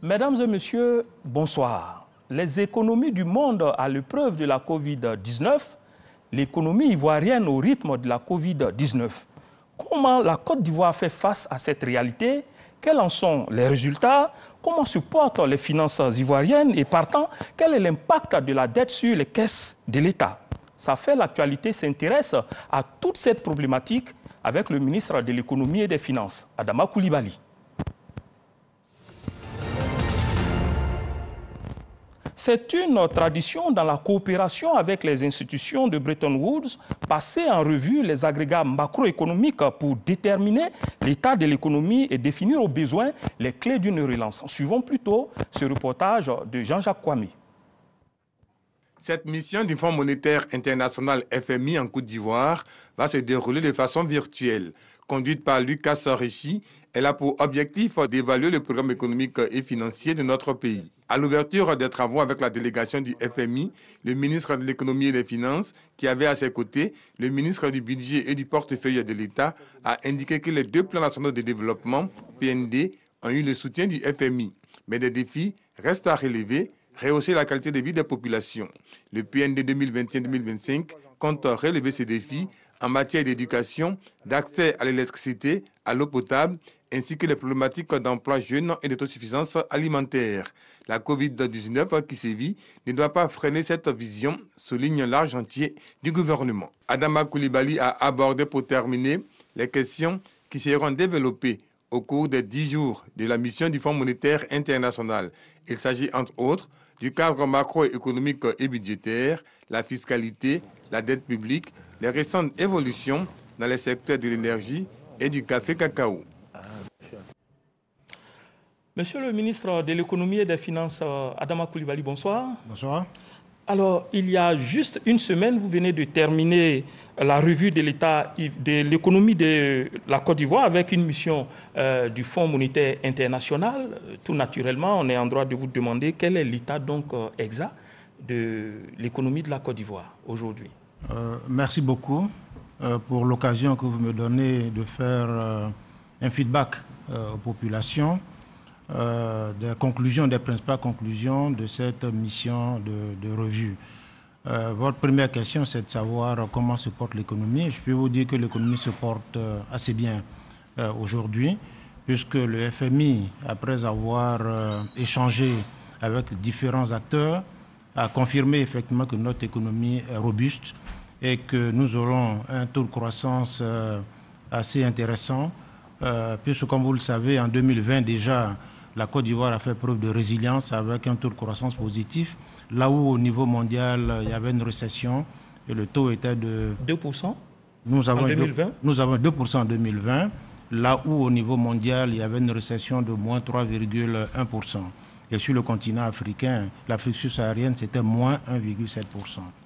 Mesdames et messieurs, bonsoir. Les économies du monde à l'épreuve de la Covid-19, l'économie ivoirienne au rythme de la Covid-19. Comment la Côte d'Ivoire fait face à cette réalité? Quels en sont les résultats? Comment se portent les finances ivoiriennes? Et partant, quel est l'impact de la dette sur les caisses de l'État? Ça fait l'actualité s'intéresse à toute cette problématique avec le ministre de l'Économie et des Finances, Adama Coulibaly. C'est une tradition dans la coopération avec les institutions de Bretton Woods, passer en revue les agrégats macroéconomiques pour déterminer l'état de l'économie et définir au besoin les clés d'une relance. Suivons plutôt ce reportage de Jean-Jacques Kwame. Cette mission du Fonds monétaire international FMI en Côte d'Ivoire va se dérouler de façon virtuelle. Conduite par Lucas Richi, elle a pour objectif d'évaluer le programme économique et financier de notre pays. À l'ouverture des travaux avec la délégation du FMI, le ministre de l'Économie et des Finances, qui avait à ses côtés le ministre du Budget et du Portefeuille de l'État, a indiqué que les deux plans nationaux de développement, PND, ont eu le soutien du FMI. Mais des défis restent à relever. Rehausser la qualité de vie des populations. Le PND 2021-2025 compte relever ces défis en matière d'éducation, d'accès à l'électricité, à l'eau potable, ainsi que les problématiques d'emploi jeune et d'autosuffisance alimentaire. La Covid-19 qui sévit ne doit pas freiner cette vision, souligne l'argentier du gouvernement. Adama Coulibaly a abordé pour terminer les questions qui seront développées au cours des 10 jours de la mission du Fonds monétaire international. Il s'agit entre autres du cadre macroéconomique et budgétaire, la fiscalité, la dette publique, les récentes évolutions dans les secteurs de l'énergie et du café-cacao. Monsieur le ministre de l'Économie et des Finances, Adama Coulibaly, bonsoir. Bonsoir. Alors, il y a juste une semaine, vous venez de terminer la revue de l'état de l'économie de la Côte d'Ivoire avec une mission du Fonds monétaire international. Tout naturellement, on est en droit de vous demander quel est l'état donc exact de l'économie de la Côte d'Ivoire aujourd'hui. Merci beaucoup pour l'occasion que vous me donnez de faire un feedback aux populations. Des conclusions, des principales conclusions de cette mission de revue. Votre première question, c'est de savoir comment se porte l'économie. Je peux vous dire que l'économie se porte assez bien aujourd'hui, puisque le FMI, après avoir échangé avec différents acteurs, a confirmé effectivement que notre économie est robuste et que nous aurons un taux de croissance assez intéressant, puisque comme vous le savez, en 2020 déjà, la Côte d'Ivoire a fait preuve de résilience avec un taux de croissance positif, là où au niveau mondial, il y avait une récession et le taux était de 2% nous avons en 2020. Nous avons 2% en 2020, là où au niveau mondial, il y avait une récession de moins 3,1%. Et sur le continent africain, l'Afrique subsaharienne, c'était moins 1,7%.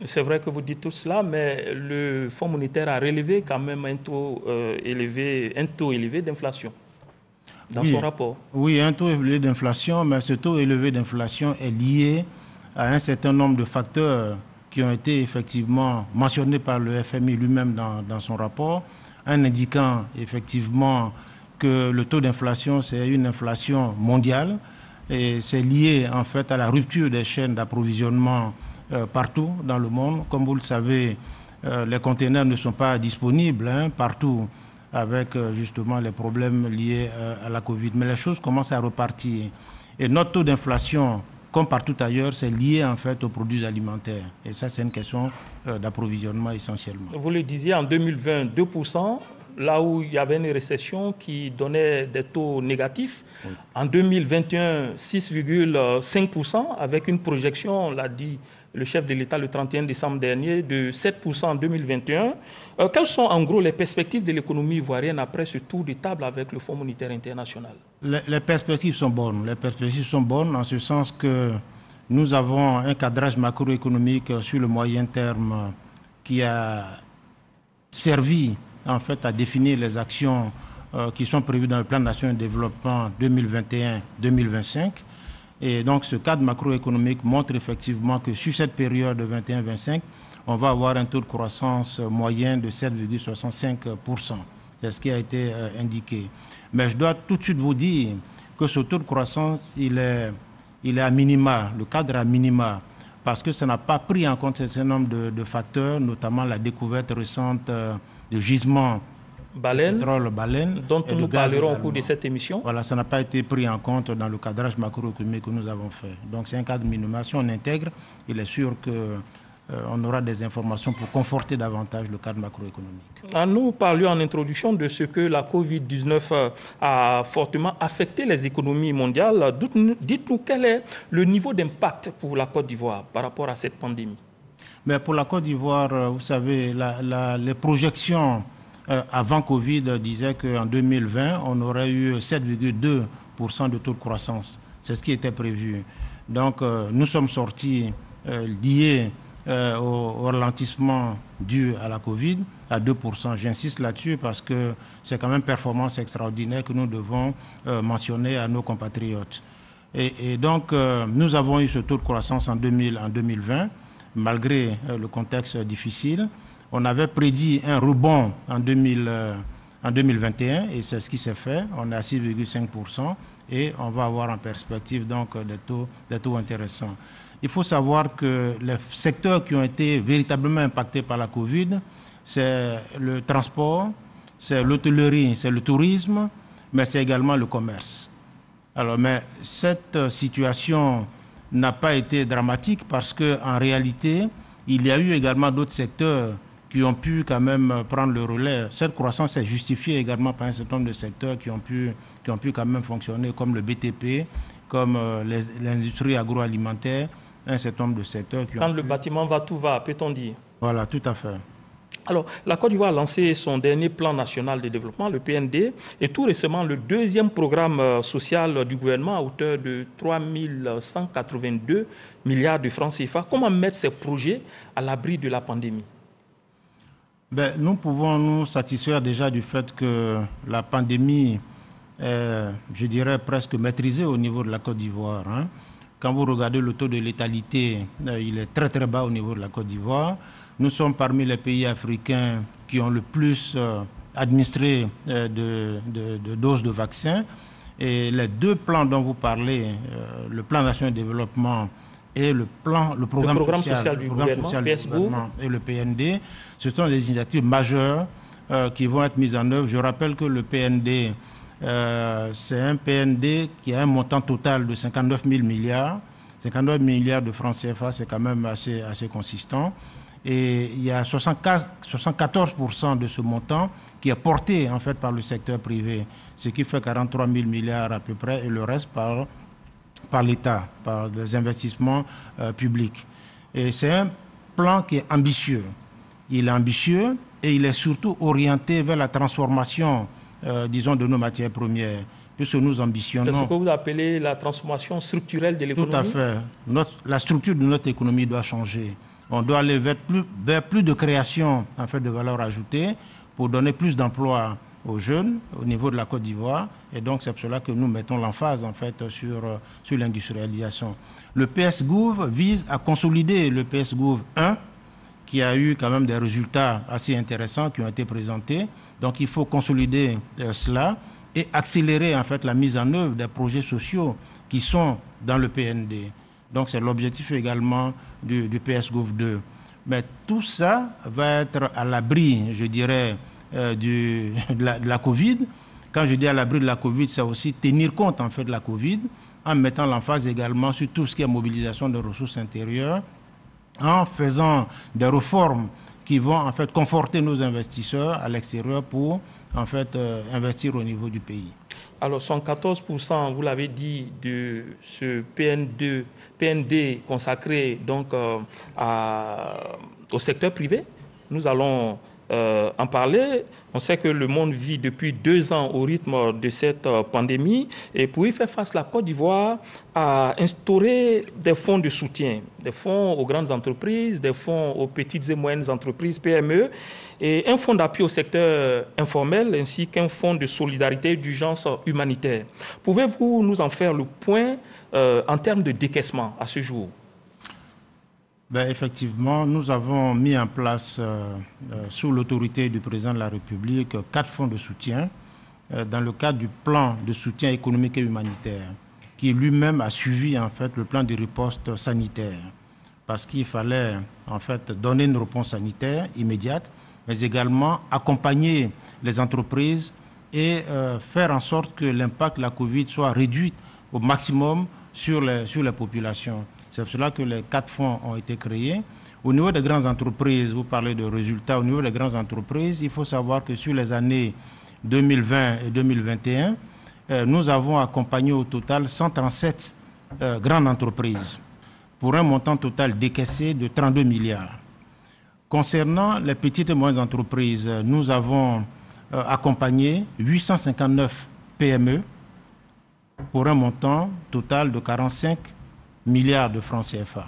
C'est vrai que vous dites tout cela, mais le Fonds monétaire a relevé quand même un taux élevé d'inflation. Dans son rapport. Oui, un taux élevé d'inflation, mais ce taux élevé d'inflation est lié à un certain nombre de facteurs qui ont été effectivement mentionnés par le FMI lui-même dans son rapport, en indiquant effectivement que le taux d'inflation, c'est une inflation mondiale et c'est lié en fait à la rupture des chaînes d'approvisionnement partout dans le monde. Comme vous le savez, les conteneurs ne sont pas disponibles partout, avec justement les problèmes liés à la Covid. Mais les choses commencent à repartir. Et notre taux d'inflation, comme partout ailleurs, c'est lié en fait aux produits alimentaires. Et ça, c'est une question d'approvisionnement essentiellement. Vous le disiez, en 2020, 2%, là où il y avait une récession qui donnait des taux négatifs. Oui. En 2021, 6,5%, avec une projection, on l'a dit le chef de l'État le 31 décembre dernier, de 7% en 2021. Quelles sont en gros les perspectives de l'économie ivoirienne après ce tour de table avec le Fonds monétaire international? Les perspectives sont bonnes. Les perspectives sont bonnes en ce sens que nous avons un cadrage macroéconomique sur le moyen terme qui a servi en fait à définir les actions qui sont prévues dans le plan national de développement 2021-2025. Et donc, ce cadre macroéconomique montre effectivement que sur cette période de 21-25, on va avoir un taux de croissance moyen de 7,65%. C'est ce qui a été indiqué. Mais je dois tout de suite vous dire que ce taux de croissance, il est à minima, le cadre à minima, parce que ça n'a pas pris en compte un certain nombre de facteurs, notamment la découverte récente de gisements baleine, pétrole, baleine, dont nous parlerons au cours de cette émission. Voilà, ça n'a pas été pris en compte dans le cadrage macroéconomique que nous avons fait. Donc c'est un cadre minimum. Si on intègre, il est sûr qu'on aura des informations pour conforter davantage le cadre macroéconomique. Nous parlions en introduction de ce que la Covid-19 a fortement affecté les économies mondiales. Dites-nous quel est le niveau d'impact pour la Côte d'Ivoire par rapport à cette pandémie. Mais pour la Côte d'Ivoire, vous savez, les projections avant Covid disaient qu'en 2020, on aurait eu 7,2% de taux de croissance. C'est ce qui était prévu. Donc, nous sommes sortis liés au ralentissement dû à la Covid à 2%. J'insiste là-dessus parce que c'est quand même une performance extraordinaire que nous devons mentionner à nos compatriotes. Et donc, nous avons eu ce taux de croissance en 2020, malgré le contexte difficile. On avait prédit un rebond en 2021 et c'est ce qui s'est fait. On est à 6,5% et on va avoir en perspective donc des taux intéressants. Il faut savoir que les secteurs qui ont été véritablement impactés par la Covid, c'est le transport, c'est l'hôtellerie, c'est le tourisme, mais c'est également le commerce. Alors, mais cette situation n'a pas été dramatique parce qu'en réalité, il y a eu également d'autres secteurs qui ont pu quand même prendre le relais. Cette croissance est justifiée également par un certain nombre de secteurs qui ont pu quand même fonctionner, comme le BTP, comme l'industrie agroalimentaire, un certain nombre de secteurs qui Quand le bâtiment va, tout va, peut-on dire? Voilà, tout à fait. Alors, la Côte d'Ivoire a lancé son dernier plan national de développement, le PND, et tout récemment, le deuxième programme social du gouvernement à hauteur de 3 182 milliards de francs CFA. Comment mettre ces projets à l'abri de la pandémie? Nous pouvons nous satisfaire déjà du fait que la pandémie est, je dirais, presque maîtrisée au niveau de la Côte d'Ivoire. Quand vous regardez le taux de létalité, il est très très bas au niveau de la Côte d'Ivoire. Nous sommes parmi les pays africains qui ont le plus administré de doses de vaccins. Et les deux plans dont vous parlez, le plan national de développement et le programme social du gouvernement et le PND, ce sont des initiatives majeures qui vont être mises en œuvre. Je rappelle que le PND, c'est un PND qui a un montant total de 59 000 milliards. 59 milliards de francs CFA, c'est quand même assez consistant. Et il y a 74% de ce montant qui est porté en fait par le secteur privé, ce qui fait 43 000 milliards à peu près, et le reste par l'État, par des investissements publics. Et c'est un plan qui est ambitieux. Il est ambitieux et il est surtout orienté vers la transformation, disons, de nos matières premières, puisque nous ambitionnons... C'est ce que vous appelez la transformation structurelle de l'économie? Tout à fait. La structure de notre économie doit changer. On doit aller vers plus de création en fait, de valeur ajoutée pour donner plus d'emplois aux jeunes au niveau de la Côte d'Ivoire. Et donc, c'est pour cela que nous mettons l'emphase en fait, sur l'industrialisation. Le PS-Gouv vise à consolider le PS-Gouv 1, qui a eu quand même des résultats assez intéressants qui ont été présentés. Donc, il faut consolider cela et accélérer en fait, la mise en œuvre des projets sociaux qui sont dans le PND. Donc, c'est l'objectif également du PS-Gouv 2. Mais tout ça va être à l'abri, je dirais, de la Covid. Quand je dis à l'abri de la Covid, c'est aussi tenir compte en fait de la Covid, en mettant l'emphase également sur tout ce qui est mobilisation de ressources intérieures, en faisant des réformes qui vont en fait conforter nos investisseurs à l'extérieur pour en fait investir au niveau du pays. Alors, 114%, vous l'avez dit, de ce PND consacré donc, au secteur privé. Nous allons en parler. On sait que le monde vit depuis 2 ans au rythme de cette pandémie. Et pour y faire face, la Côte d'Ivoire a instauré des fonds de soutien, des fonds aux grandes entreprises, des fonds aux petites et moyennes entreprises, PME, et un fonds d'appui au secteur informel, ainsi qu'un fonds de solidarité et d'urgence humanitaire. Pouvez-vous nous en faire le point en termes de décaissement à ce jour? Effectivement, nous avons mis en place, sous l'autorité du président de la République, 4 fonds de soutien dans le cadre du plan de soutien économique et humanitaire, qui lui-même a suivi en fait le plan de riposte sanitaire, parce qu'il fallait en fait donner une réponse sanitaire immédiate, mais également accompagner les entreprises et faire en sorte que l'impact de la Covid soit réduit au maximum sur les populations. C'est pour cela que les 4 fonds ont été créés. Au niveau des grandes entreprises, vous parlez de résultats, au niveau des grandes entreprises, il faut savoir que sur les années 2020 et 2021, nous avons accompagné au total 137 grandes entreprises pour un montant total décaissé de 32 milliards. Concernant les petites et moyennes entreprises, nous avons accompagné 859 PME pour un montant total de 45 milliards de francs CFA.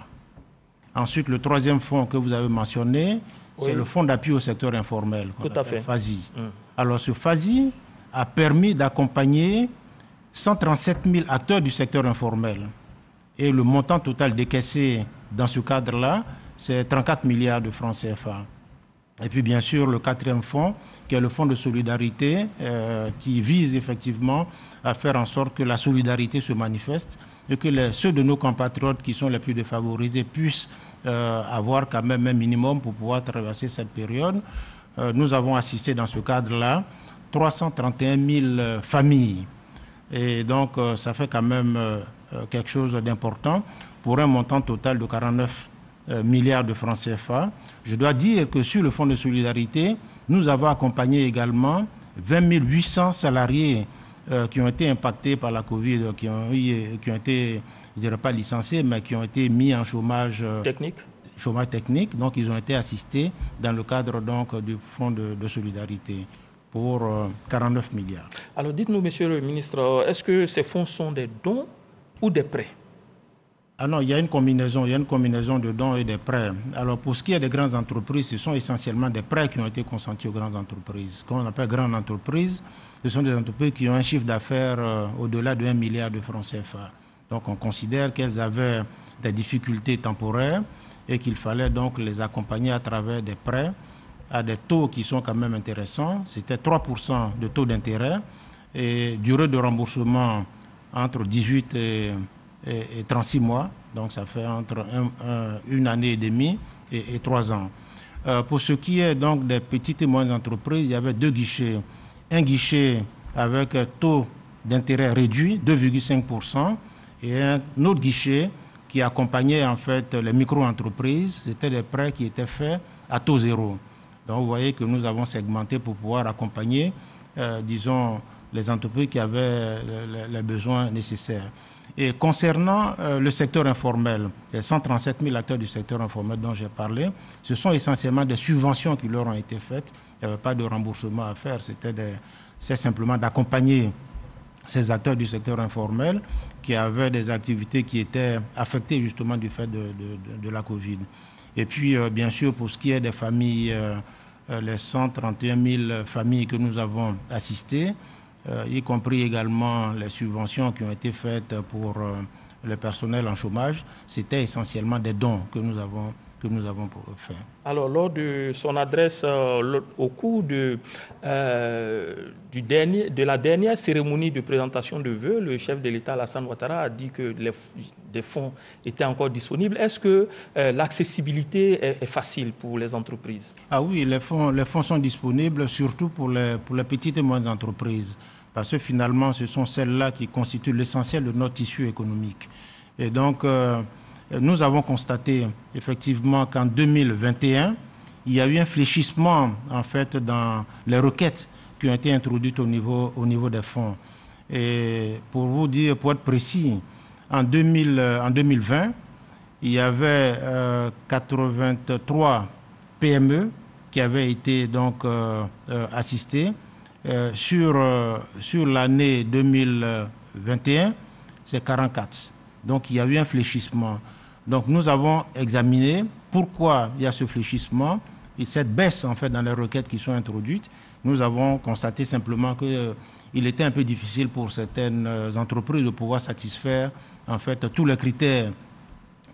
Ensuite, le troisième fonds que vous avez mentionné, c'est le fonds d'appui au secteur informel, tout à fait. FASI. Alors, ce FASI a permis d'accompagner 137 000 acteurs du secteur informel. Et le montant total décaissé dans ce cadre-là, c'est 34 milliards de francs CFA. Et puis, bien sûr, le quatrième fonds, qui est le fonds de solidarité, qui vise effectivement à faire en sorte que la solidarité se manifeste et que ceux de nos compatriotes qui sont les plus défavorisés puissent avoir quand même un minimum pour pouvoir traverser cette période. Nous avons assisté dans ce cadre-là 331 000 familles. Et donc, ça fait quand même quelque chose d'important pour un montant total de 49 milliards de francs CFA. Je dois dire que sur le fonds de solidarité, nous avons accompagné également 20 800 salariés qui ont été impactés par la Covid, qui ont été, je ne dirais pas licenciés, mais qui ont été mis en chômage technique. Donc, ils ont été assistés dans le cadre donc, du fonds de solidarité pour 49 milliards. Alors, dites-nous, monsieur le ministre, est-ce que ces fonds sont des dons ou des prêts? Ah non, il y a une combinaison de dons et de prêts. Alors, pour ce qui est des grandes entreprises, ce sont essentiellement des prêts qui ont été consentis aux grandes entreprises. Ce qu'on appelle grandes entreprises, ce sont des entreprises qui ont un chiffre d'affaires au-delà de 1 milliard de francs CFA. Donc, on considère qu'elles avaient des difficultés temporaires et qu'il fallait donc les accompagner à travers des prêts à des taux qui sont quand même intéressants. C'était 3% de taux d'intérêt et durée de remboursement entre 18 et 36 mois, donc ça fait entre 1 année et demie et 3 ans. Pour ce qui est donc des petites et moyennes entreprises, il y avait 2 guichets. Un guichet avec un taux d'intérêt réduit, 2,5%, et un autre guichet qui accompagnait en fait les micro-entreprises. C'était des prêts qui étaient faits à taux zéro. Donc vous voyez que nous avons segmenté pour pouvoir accompagner, disons, les entreprises qui avaient les besoins nécessaires. Et concernant le secteur informel, les 137 000 acteurs du secteur informel dont j'ai parlé, ce sont essentiellement des subventions qui leur ont été faites. Il n'y avait pas de remboursement à faire, c'est simplement d'accompagner ces acteurs du secteur informel qui avaient des activités qui étaient affectées justement du fait de la Covid. Et puis, bien sûr, pour ce qui est des familles, les 131 000 familles que nous avons assistées, y compris également les subventions qui ont été faites pour le personnel en chômage, c'était essentiellement des dons que nous avons fait. Alors, lors de son adresse au cours de la dernière cérémonie de présentation de vœux, le chef de l'État, Alassane Ouattara, a dit que des fonds étaient encore disponibles. Est-ce que l'accessibilité est facile pour les entreprises? Ah oui, les fonds sont disponibles, surtout pour les petites et moyennes entreprises, parce que finalement, ce sont celles-là qui constituent l'essentiel de notre tissu économique. Et donc, nous avons constaté effectivement qu'en 2021, il y a eu un fléchissement en fait dans les requêtes qui ont été introduites au niveau des fonds. Et pour vous dire, pour être précis, en 2020, il y avait 83 PME qui avaient été donc assistées. Sur l'année 2021, c'est 44. Donc il y a eu un fléchissement. Donc nous avons examiné pourquoi il y a ce fléchissement et cette baisse en fait dans les requêtes qui sont introduites. Nous avons constaté simplement qu'il était un peu difficile pour certaines entreprises de pouvoir satisfaire en fait tous les critères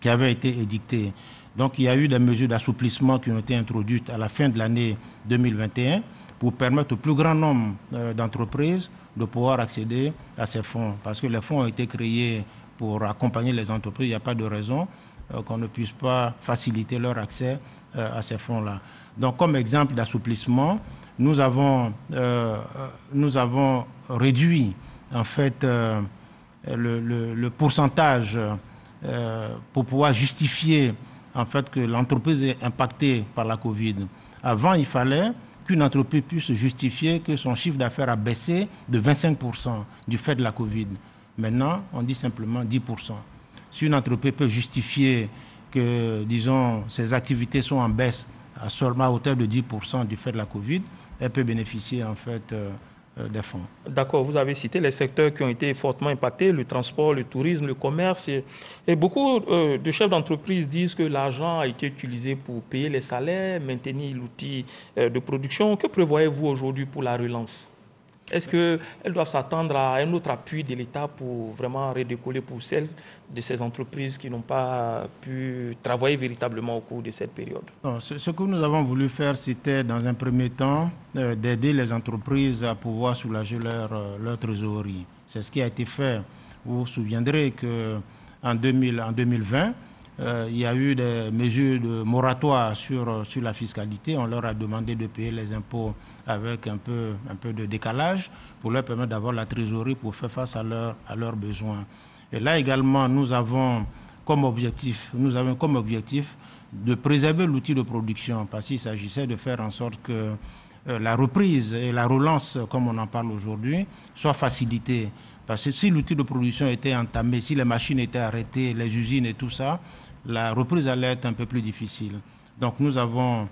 qui avaient été édictés. Donc il y a eu des mesures d'assouplissement qui ont été introduites à la fin de l'année 2021 pour permettre au plus grand nombre d'entreprises de pouvoir accéder à ces fonds. Parce que les fonds ont été créés pour accompagner les entreprises. Il n'y a pas de raison qu'on ne puisse pas faciliter leur accès à ces fonds-là. Donc, comme exemple d'assouplissement, nous avons réduit en fait le pourcentage pour pouvoir justifier en fait que l'entreprise est impactée par la Covid. Avant, il fallait qu'une entreprise puisse justifier que son chiffre d'affaires a baissé de 25% du fait de la Covid. Maintenant, on dit simplement 10%. Si une entreprise peut justifier que, disons, ses activités sont en baisse seulement à hauteur de 10% du fait de la Covid, elle peut bénéficier en fait des fonds. D'accord, vous avez cité les secteurs qui ont été fortement impactés, le transport, le tourisme, le commerce. Et beaucoup de chefs d'entreprise disent que l'argent a été utilisé pour payer les salaires, maintenir l'outil de production. Que prévoyez-vous aujourd'hui pour la relance ? Est-ce qu'elles doivent s'attendre à un autre appui de l'État pour vraiment redécoller pour celles de ces entreprises qui n'ont pas pu travailler véritablement au cours de cette période? Non, ce que nous avons voulu faire, c'était dans un premier temps d'aider les entreprises à pouvoir soulager leur trésorerie. C'est ce qui a été fait. Vous vous souviendrez qu'en 2020, il y a eu des mesures de moratoire sur la fiscalité. On leur a demandé de payer les impôts avec un peu de décalage pour leur permettre d'avoir la trésorerie pour faire face à leurs besoins. Et là également, nous avons comme objectif de préserver l'outil de production parce qu'il s'agissait de faire en sorte que la reprise et la relance, comme on en parle aujourd'hui, soient facilitées. Parce que si l'outil de production était entamé, si les machines étaient arrêtées, les usines et tout ça, la reprise allait être un peu plus difficile. Donc nous avons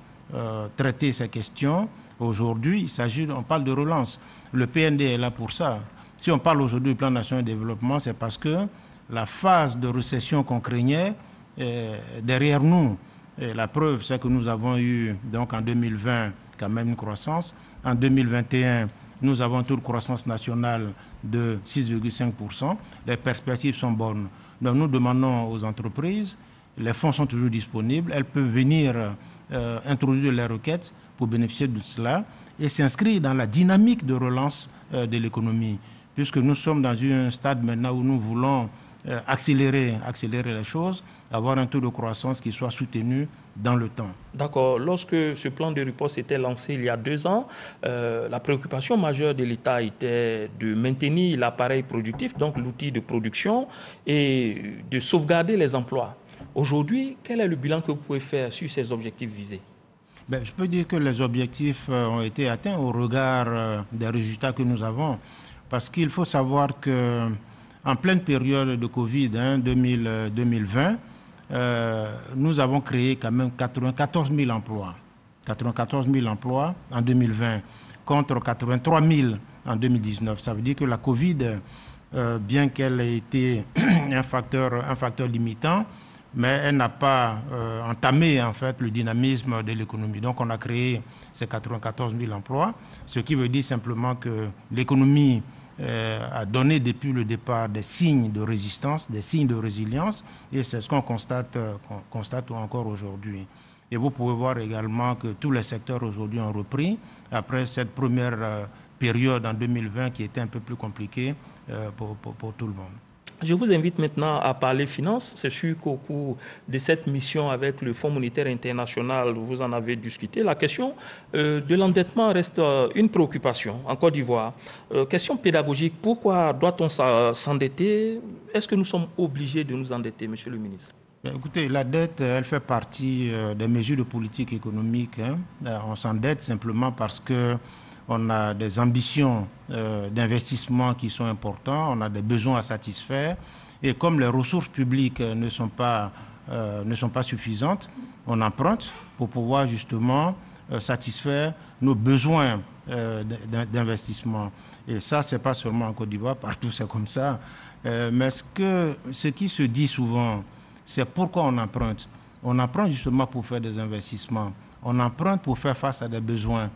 traité ces questions. Aujourd'hui, on parle de relance. Le PND est là pour ça. Si on parle aujourd'hui du plan national de développement, c'est parce que la phase de récession qu'on craignait est derrière nous. Et la preuve, c'est que nous avons eu donc en 2020 quand même une croissance. En 2021, nous avons un taux de croissance nationale de 6,5%. Les perspectives sont bonnes. Donc nous demandons aux entreprises, les fonds sont toujours disponibles, elles peuvent venir introduire les requêtes pour bénéficier de cela et s'inscrire dans la dynamique de relance de l'économie. Puisque nous sommes dans un stade maintenant où nous voulons accélérer les choses, avoir un taux de croissance qui soit soutenu dans le temps. D'accord. Lorsque ce plan de riposte était lancé il y a 2 ans, la préoccupation majeure de l'État était de maintenir l'appareil productif, donc l'outil de production, et de sauvegarder les emplois. Aujourd'hui, quel est le bilan que vous pouvez faire sur ces objectifs visés? Je peux dire que les objectifs ont été atteints au regard des résultats que nous avons. Parce qu'il faut savoir qu'en pleine période de Covid, 2020, nous avons créé quand même 94 000 emplois. 94 000 emplois en 2020 contre 83 000 en 2019. Ça veut dire que la Covid, bien qu'elle ait été un facteur limitant, mais elle n'a pas entamé en fait le dynamisme de l'économie. Donc on a créé ces 94 000 emplois, ce qui veut dire simplement que l'économie a donné depuis le départ des signes de résistance, des signes de résilience, et c'est ce qu'on constate encore aujourd'hui. Et vous pouvez voir également que tous les secteurs aujourd'hui ont repris après cette première période en 2020 qui était un peu plus compliquée pour tout le monde. Je vous invite maintenant à parler finances. C'est sûr qu'au cours de cette mission avec le Fonds monétaire international, vous en avez discuté. La question de l'endettement reste une préoccupation en Côte d'Ivoire. Question pédagogique, pourquoi doit-on s'endetter? Est-ce que nous sommes obligés de nous endetter, monsieur le ministre? Écoutez, la dette, elle fait partie des mesures de politique économique. On s'endette simplement parce que on a des ambitions d'investissement qui sont importantes, on a des besoins à satisfaire. Et comme les ressources publiques ne sont pas suffisantes, on emprunte pour pouvoir justement satisfaire nos besoins d'investissement. Et ça, ce n'est pas seulement en Côte d'Ivoire, partout c'est comme ça. Mais ce qui se dit souvent, c'est pourquoi on emprunte. On emprunte justement pour faire des investissements. On emprunte pour faire face à des besoins.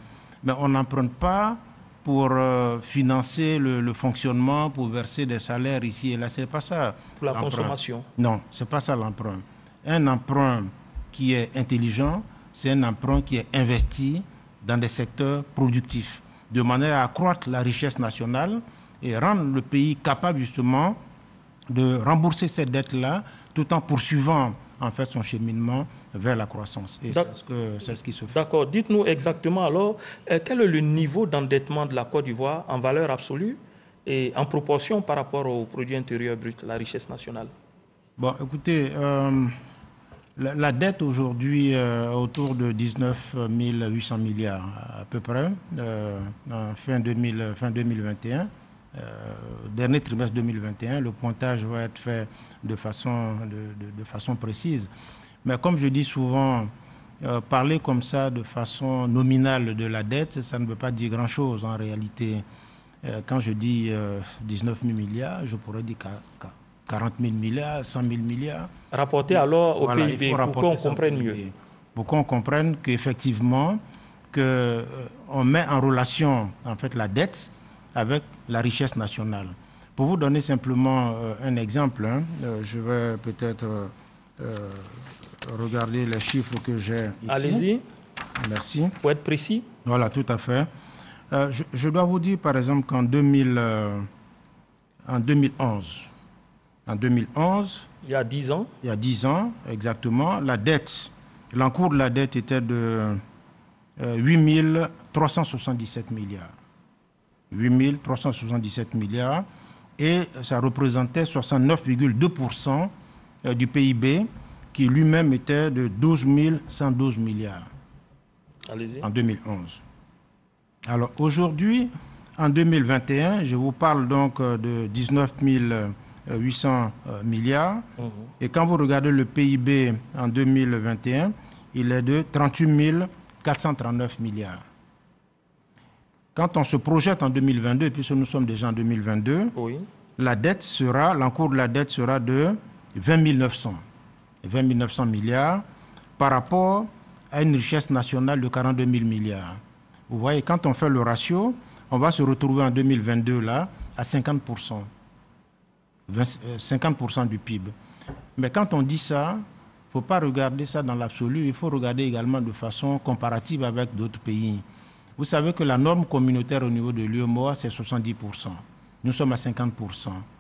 Mais on n'emprunte pas pour financer le fonctionnement, pour verser des salaires ici et là. Ce n'est pas ça. Pour la consommation. Non, ce n'est pas ça l'emprunt. Un emprunt qui est intelligent, c'est un emprunt qui est investi dans des secteurs productifs, de manière à accroître la richesse nationale et rendre le pays capable justement de rembourser cette dette-là, tout en poursuivant en fait son cheminement vers la croissance. Et c'est ce qui se fait. D'accord. Dites-nous exactement alors, quel est le niveau d'endettement de la Côte d'Ivoire en valeur absolue et en proportion par rapport au produit intérieur brut, la richesse nationale? Bon, écoutez, la dette aujourd'hui autour de 19 800 milliards à peu près, fin 2021. Dernier trimestre 2021, le pointage va être fait de façon précise. Mais comme je dis souvent, parler comme ça de façon nominale de la dette, ça ne veut pas dire grand-chose en réalité. Quand je dis 19 000 milliards, je pourrais dire 40 000 milliards, 100 000 milliards. Rapporté alors au PIB, pour qu'on comprenne mieux. Pour qu'on comprenne qu'effectivement, on met en relation en fait, la dette avec la richesse nationale. Pour vous donner simplement un exemple, je vais peut-être regarder les chiffres que j'ai ici. Allez-y. Merci. Pour être précis. Voilà, tout à fait. Je dois vous dire, par exemple, qu'en 2011, il y a 10 ans. Il y a 10 ans, exactement, l'encours de la dette était de 8 377 milliards. 8 377 milliards et ça représentait 69,2% du PIB qui lui-même était de 12 112 milliards en 2011. Alors aujourd'hui, en 2021, je vous parle donc de 19 800 milliards et quand vous regardez le PIB en 2021, il est de 38 439 milliards. Quand on se projette en 2022, puisque nous sommes déjà en 2022, oui, l'encours de la dette sera de 20 900 milliards par rapport à une richesse nationale de 42 000 milliards. Vous voyez, quand on fait le ratio, on va se retrouver en 2022 là à 50%. 50% du PIB. Mais quand on dit ça, il ne faut pas regarder ça dans l'absolu, il faut regarder également de façon comparative avec d'autres pays. Vous savez que la norme communautaire au niveau de l'UEMOA, c'est 70%. Nous sommes à 50%.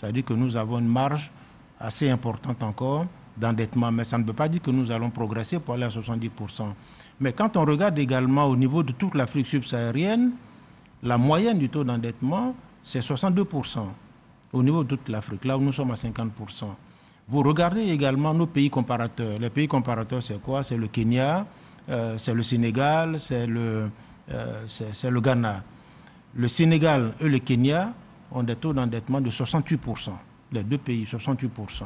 C'est-à-dire que nous avons une marge assez importante encore d'endettement. Mais ça ne veut pas dire que nous allons progresser pour aller à 70%. Mais quand on regarde également au niveau de toute l'Afrique subsaharienne, la moyenne du taux d'endettement, c'est 62% au niveau de toute l'Afrique, là où nous sommes à 50%. Vous regardez également nos pays comparateurs. Les pays comparateurs, c'est quoi? C'est le Kenya, c'est le Sénégal, c'est le Ghana. Le Sénégal et le Kenya ont des taux d'endettement de 68%. Les deux pays, 68%.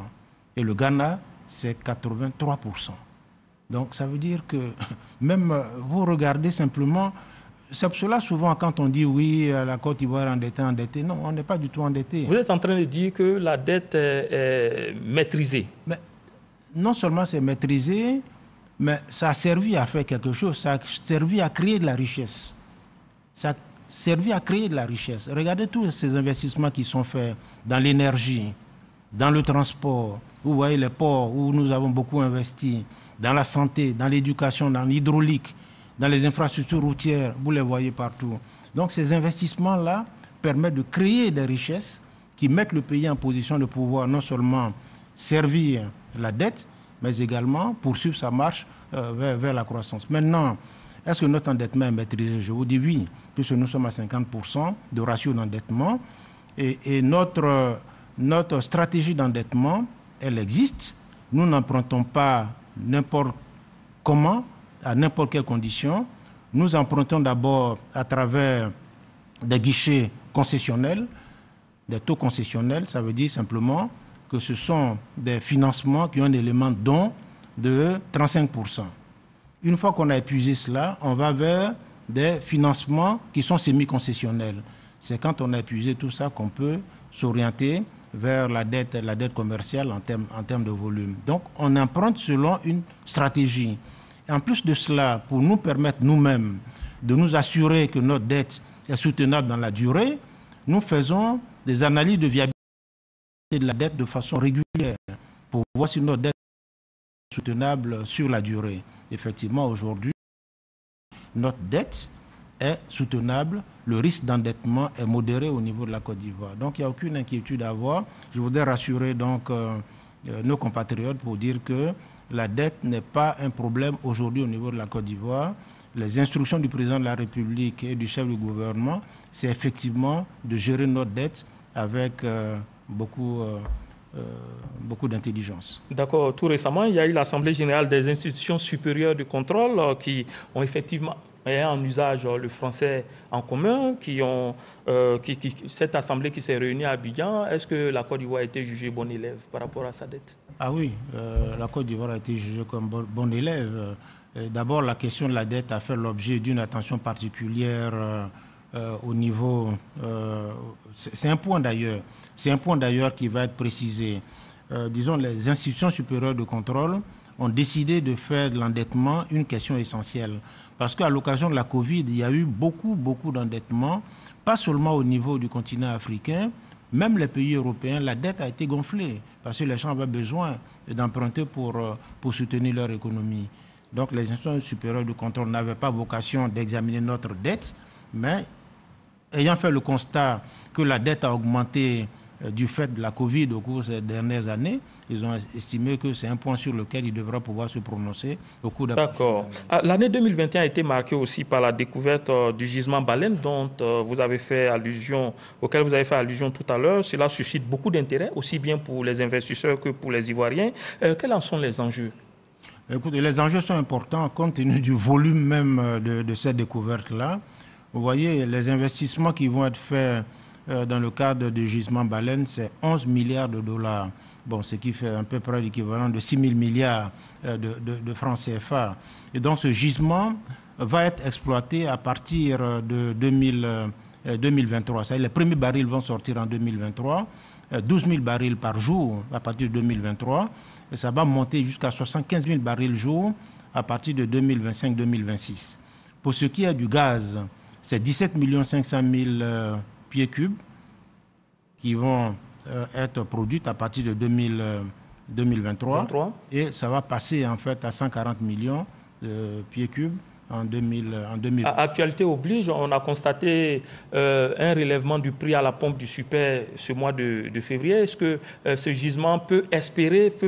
Et le Ghana, c'est 83%. Donc ça veut dire que même vous regardez simplement, c'est pour cela souvent quand on dit oui, la Côte d'Ivoire est endettée, non, on n'est pas du tout endetté. Vous êtes en train de dire que la dette est maîtrisée. Mais non seulement c'est maîtrisé, mais ça a servi à faire quelque chose, ça a servi à créer de la richesse. Ça a servi à créer de la richesse. Regardez tous ces investissements qui sont faits dans l'énergie, dans le transport. Vous voyez les ports où nous avons beaucoup investi, dans la santé, dans l'éducation, dans l'hydraulique, dans les infrastructures routières, vous les voyez partout. Donc ces investissements-là permettent de créer des richesses qui mettent le pays en position de pouvoir non seulement servir la dette, mais également poursuivre sa marche vers la croissance. Maintenant, est-ce que notre endettement est maîtrisé? Je vous dis oui, puisque nous sommes à 50% de ratio d'endettement. Et notre stratégie d'endettement, elle existe. Nous n'empruntons pas n'importe comment, à n'importe quelle condition. Nous empruntons d'abord à travers des guichets concessionnels, des taux concessionnels. Ça veut dire simplement que ce sont des financements qui ont un élément de don de 35%. Une fois qu'on a épuisé cela, on va vers des financements qui sont semi-concessionnels. C'est quand on a épuisé tout ça qu'on peut s'orienter vers la dette commerciale en termes de volume. Donc, on emprunte selon une stratégie. Et en plus de cela, pour nous permettre nous-mêmes de nous assurer que notre dette est soutenable dans la durée, nous faisons des analyses de viabilité de la dette de façon régulière pour voir si notre dette est soutenable sur la durée. Effectivement, aujourd'hui, notre dette est soutenable, le risque d'endettement est modéré au niveau de la Côte d'Ivoire. Donc il n'y a aucune inquiétude à avoir. Je voudrais rassurer donc nos compatriotes pour dire que la dette n'est pas un problème aujourd'hui au niveau de la Côte d'Ivoire. Les instructions du président de la République et du chef du gouvernement, c'est effectivement de gérer notre dette avec beaucoup d'intelligence. D'accord. Tout récemment, il y a eu l'Assemblée générale des institutions supérieures de contrôle qui ont effectivement en usage le français en commun, cette assemblée qui s'est réunie à Abidjan. Est-ce que la Côte d'Ivoire a été jugée bon élève par rapport à sa dette? Ah oui, la Côte d'Ivoire a été jugée comme bon élève. D'abord, la question de la dette a fait l'objet d'une attention particulière au niveau... c'est un point d'ailleurs. C'est un point d'ailleurs qui va être précisé. Disons, les institutions supérieures de contrôle ont décidé de faire de l'endettement une question essentielle. Parce qu'à l'occasion de la Covid, il y a eu beaucoup d'endettement, pas seulement au niveau du continent africain, même les pays européens, la dette a été gonflée parce que les gens avaient besoin d'emprunter pour soutenir leur économie. Donc les institutions supérieures de contrôle n'avaient pas vocation d'examiner notre dette, mais ayant fait le constat que la dette a augmenté du fait de la Covid au cours des dernières années, ils ont estimé que c'est un point sur lequel ils devraient pouvoir se prononcer au cours des D'accord. L'année 2021 a été marquée aussi par la découverte du gisement baleine auquel vous avez fait allusion tout à l'heure. Cela suscite beaucoup d'intérêt, aussi bien pour les investisseurs que pour les Ivoiriens. Quels en sont les enjeux? Écoutez, les enjeux sont importants compte tenu du volume même de cette découverte-là. Vous voyez, les investissements qui vont être faits dans le cadre du gisement baleine, c'est 11 milliards de dollars. Bon, ce qui fait à peu près l'équivalent de 6 000 milliards de francs CFA. Et donc ce gisement va être exploité à partir de 2023. C'est-à-dire les premiers barils vont sortir en 2023, 12 000 barils par jour à partir de 2023. Et ça va monter jusqu'à 75 000 barils jour à partir de 2025-2026. Pour ce qui est du gaz, c'est 17 500 000 pieds cubes qui vont être produites à partir de 2023 et ça va passer en fait à 140 millions de pieds cubes en 2020. Actualité oblige, on a constaté un relèvement du prix à la pompe du super ce mois de février. Est-ce que ce gisement peut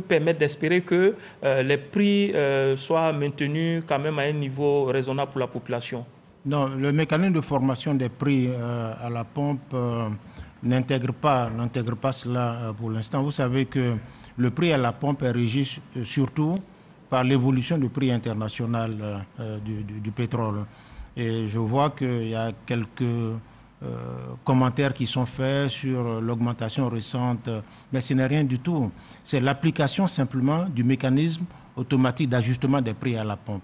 permettre d'espérer que les prix soient maintenus quand même à un niveau raisonnable pour la population? Non, le mécanisme de formation des prix à la pompe n'intègre pas cela pour l'instant. Vous savez que le prix à la pompe est régi surtout par l'évolution du prix international du pétrole. Et je vois qu'il y a quelques commentaires qui sont faits sur l'augmentation récente, mais ce n'est rien du tout. C'est l'application simplement du mécanisme automatique d'ajustement des prix à la pompe.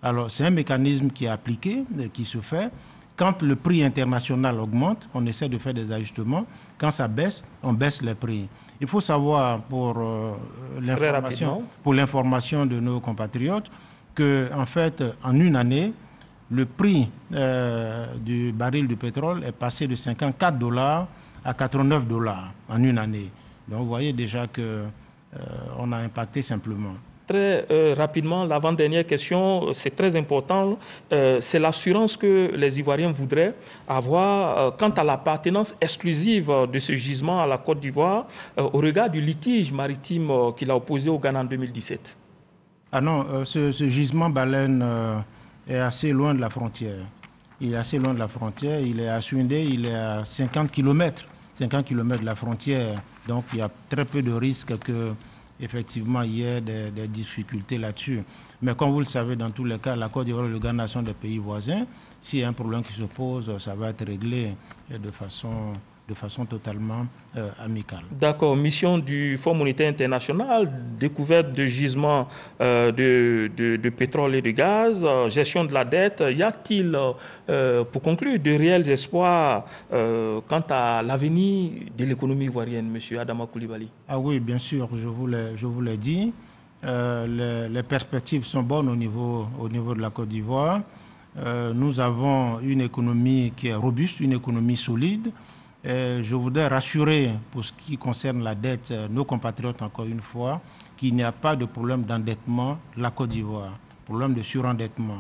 Alors, c'est un mécanisme qui est appliqué, qui se fait. Quand le prix international augmente, on essaie de faire des ajustements. Quand ça baisse, on baisse les prix. Il faut savoir, pour l'information de nos compatriotes, qu'en fait, en une année, le prix du baril de pétrole est passé de 54 $ à 89 $ en une année. Donc, vous voyez déjà qu'on a impacté simplement. Très rapidement, l'avant-dernière question, c'est très important, c'est l'assurance que les Ivoiriens voudraient avoir quant à l'appartenance exclusive de ce gisement à la Côte d'Ivoire au regard du litige maritime qu'il a opposé au Ghana en 2017. Ah non, ce gisement baleine est assez loin de la frontière. Il est assez loin de la frontière, il est à Sunday, il est à 50 km de la frontière, donc il y a très peu de risques que effectivement, il y a des difficultés là-dessus. Mais comme vous le savez, dans tous les cas, la Côte d'Ivoire et le Ghana sont des pays voisins. S'il y a un problème qui se pose, ça va être réglé de façon totalement amicale. D'accord. Mission du Fonds monétaire international, découverte de gisements de pétrole et de gaz, gestion de la dette. Y a-t-il, pour conclure, de réels espoirs quant à l'avenir de l'économie ivoirienne, M. Adama Coulibaly? Ah oui, bien sûr, je vous l'ai dit. Les perspectives sont bonnes au niveau de la Côte d'Ivoire. Nous avons une économie qui est robuste, une économie solide. Je voudrais rassurer, pour ce qui concerne la dette, nos compatriotes, encore une fois, qu'il n'y a pas de problème d'endettement de la Côte d'Ivoire, problème de surendettement.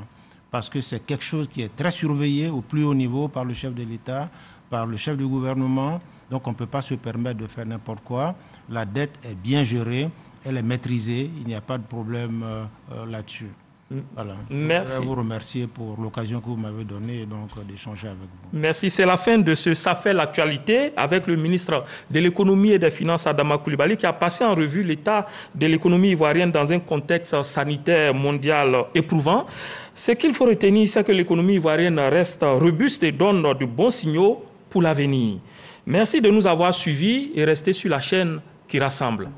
parce que c'est quelque chose qui est très surveillé au plus haut niveau par le chef de l'État, par le chef du gouvernement. Donc on ne peut pas se permettre de faire n'importe quoi. La dette est bien gérée, elle est maîtrisée, il n'y a pas de problème là-dessus. Voilà. Merci. Je voudrais vous remercier pour l'occasion que vous m'avez donnée d'échanger avec vous. Merci. C'est la fin de ce Ça fait l'actualité avec le ministre de l'économie et des finances Adama Coulibaly qui a passé en revue l'état de l'économie ivoirienne dans un contexte sanitaire mondial éprouvant. Ce qu'il faut retenir, c'est que l'économie ivoirienne reste robuste et donne de bons signaux pour l'avenir. Merci de nous avoir suivis et restez sur la chaîne qui rassemble.